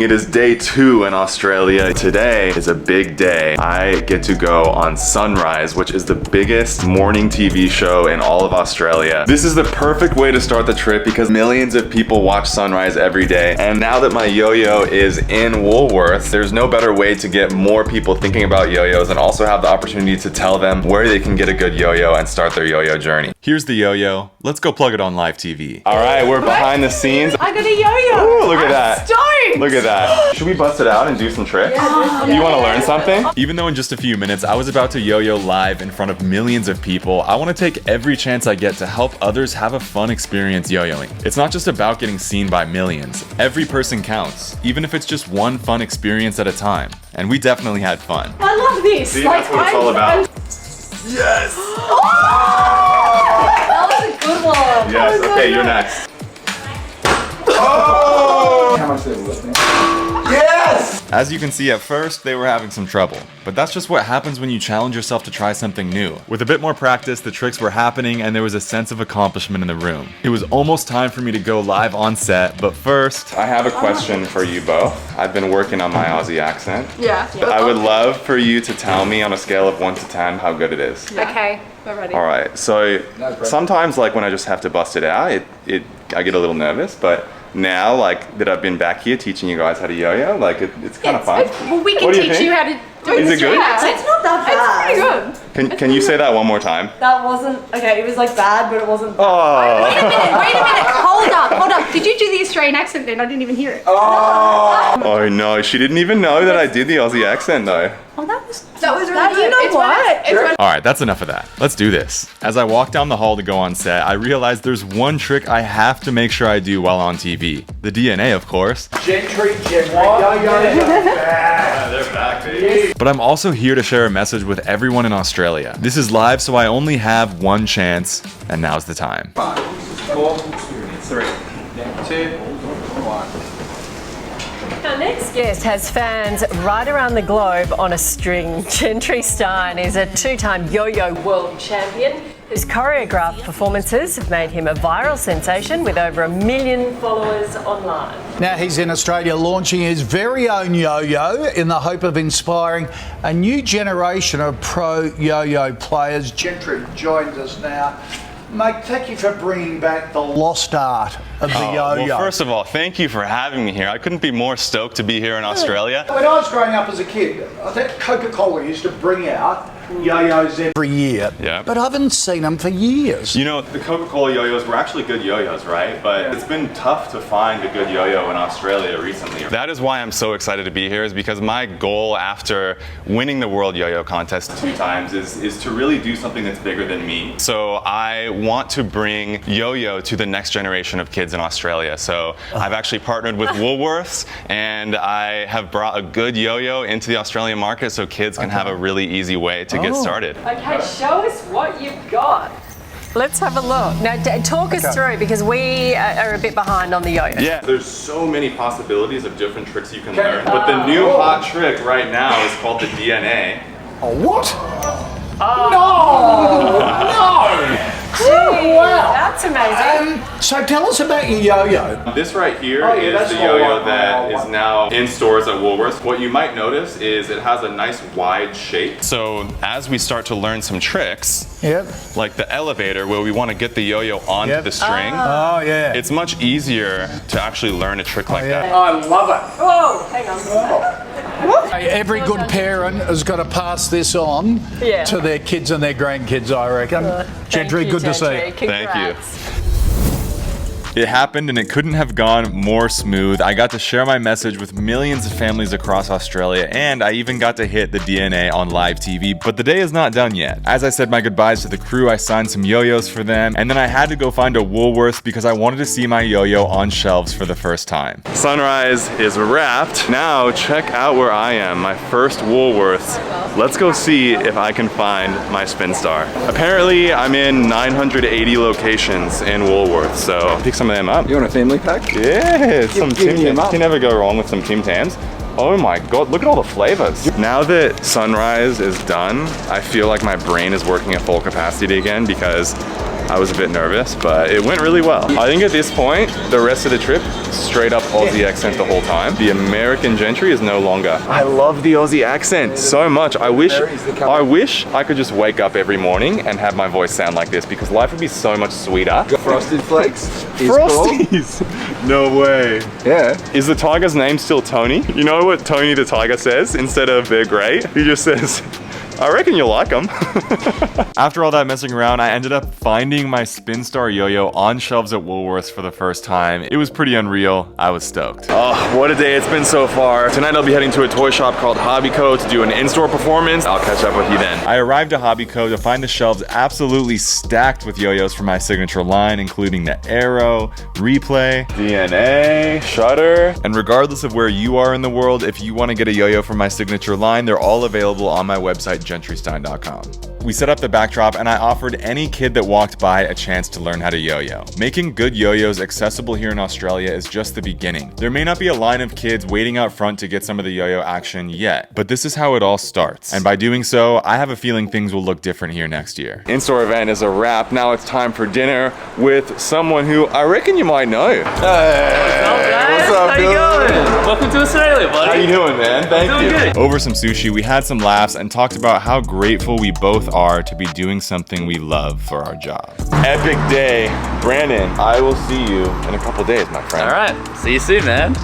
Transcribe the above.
It is day 2 in Australia. Today is a big day. I get to go on Sunrise, which is the biggest morning TV show in all of Australia. This is the perfect way to start the trip because millions of people watch Sunrise every day. And now that my yo-yo is in Woolworths, there's no better way to get more people thinking about yo-yos and also have the opportunity to tell them where they can get a good yo-yo and start their yo-yo journey. Here's the yo-yo. Let's go plug it on live TV. All right, we're behind the scenes. I got a yo-yo. Ooh, look at that. Stoked. Look at that. Should we bust it out and do some tricks? You want to learn something? Even though in just a few minutes I was about to yo-yo live in front of millions of people, I want to take every chance I get to help others have a fun experience yo-yoing. It's not just about getting seen by millions. Every person counts, even if it's just one fun experience at a time. And we definitely had fun. I love this. See, that's what it's all about. Yes! Oh! That was a good one. Yes, okay, you're next. Oh! How much did it worth? Yes! As you can see, at first, they were having some trouble. But that's just what happens when you challenge yourself to try something new. With a bit more practice, the tricks were happening and there was a sense of accomplishment in the room. It was almost time for me to go live on set, but first, I have a question for you both. I've been working on my Aussie accent. Yeah. I would love for you to tell me on a scale of 1 to 10 how good it is. Yeah. Okay, we're ready. All right, so sometimes like when I just have to bust it out, I get a little nervous, but now like that I've been back here teaching you guys how to yo-yo, like it's kind of fun. Well, we can teach you how to do Is the it good? accent. It's not that bad. It's pretty good. Can you say that one more time? That wasn't, okay, it was like bad, but it wasn't bad. Oh. Wait a minute. Hold up. Did you do the Australian accent then? I didn't even hear it. Oh no, she didn't even know that I did the Aussie accent though. Oh, that was really You good. know It's what? All right, that's enough of that. Let's do this. As I walk down the hall to go on set, I realized there's one trick I have to make sure I do while on TV. The DNA, of course. Gentry, yo-yo. They're back, baby. But I'm also here to share a message with everyone in Australia. This is live, so I only have one chance, and now's the time. 5, 4, 3, 2, 1. Our next guest has fans right around the globe on a string. Gentry Stein is a 2-time yo-yo world champion whose choreographed performances have made him a viral sensation with over 1 million followers online. Now he's in Australia launching his very own yo-yo in the hope of inspiring a new generation of pro yo-yo players. Gentry joins us now. Mate, thank you for bringing back the lost art of the yo-yo. Well, first of all, thank you for having me here. I couldn't be more stoked to be here in Australia. When I was growing up as a kid, I think Coca-Cola used to bring out yo-yos every year. Yeah. But I haven't seen them for years. You know, the Coca-Cola yo-yos were actually good yo-yos, right? But it's been tough to find a good yo-yo in Australia recently. That is why I'm so excited to be here, is because my goal after winning the World Yo-Yo Contest 2 times is to really do something that's bigger than me. So I want to bring yo-yo to the next generation of kids in Australia. So I've actually partnered with Woolworths, and I have brought a good yo-yo into the Australian market so kids can have a really easy way to get started. Okay, show us what you've got. Let's have a look. Now, talk us through, because we are a bit behind on the yo-yo. Yeah, there's so many possibilities of different tricks you can learn. But the new hot trick right now is called the DNA. Oh, what? Gee, wow. That's amazing. So tell us about your yo-yo. This right here is the yo-yo that is now in stores at Woolworths. What you might notice is it has a nice wide shape. So as we start to learn some tricks, like the elevator where we want to get the yo-yo onto the string, it's much easier to actually learn a trick like that. I love it. Whoa, hang on. Every good parent has got to pass this on to their kids and their grandkids, I reckon. Gentry, good to see you. Thank you. It happened and it couldn't have gone more smooth. I got to share my message with millions of families across Australia, and I even got to hit the DNA on live TV, but the day is not done yet. As I said my goodbyes to the crew, I signed some yo-yos for them, and then I had to go find a Woolworths because I wanted to see my yo-yo on shelves for the first time. Sunrise is wrapped. Now check out where I am, my first Woolworths. Let's go see if I can find my Spin Star. Apparently, I'm in 980 locations in Woolworths, so pick some of them up. You want a family pack? Yeah, some Tim them Tams. up. Can never go wrong with some Tim Tams. Oh my god, look at all the flavors. Now that Sunrise is done, I feel like my brain is working at full capacity again because I was a bit nervous, but it went really well. I think at this point, the rest of the trip straight up Aussie accent the whole time. The American gentry is no longer. I love the Aussie accent so much. I wish I could just wake up every morning and have my voice sound like this, because life would be so much sweeter. Frosted Flakes. Frosties! No way. Yeah. Is the tiger's name still Tony? You know what Tony the tiger says instead of they're great? He just says, I reckon you'll like them. After all that messing around, I ended up finding my Spin Star Yo-Yo on shelves at Woolworths for the first time. It was pretty unreal. I was stoked. Oh, what a day it's been so far. Tonight I'll be heading to a toy shop called Hobbyco to do an in-store performance. I'll catch up with you then. I arrived at Hobbyco to find the shelves absolutely stacked with yo-yos from my signature line, including the Arrow, Replay, DNA, Shutter. And regardless of where you are in the world, if you want to get a yo-yo from my signature line, they're all available on my website, gentrystein.com. We set up the backdrop and I offered any kid that walked by a chance to learn how to yo-yo. Making good yo-yos accessible here in Australia is just the beginning. There may not be a line of kids waiting out front to get some of the yo-yo action yet, but this is how it all starts. And by doing so, I have a feeling things will look different here next year. In-store event is a wrap. Now it's time for dinner with someone who I reckon you might know. Hey, what's up, How you going? Welcome to Australia, buddy. How you doing, man? Thank you. Doing good. Over some sushi, we had some laughs and talked about how grateful we both are to be doing something we love for our job. Epic day. Brandon, I will see you in a couple days, my friend. All right. See you soon, man.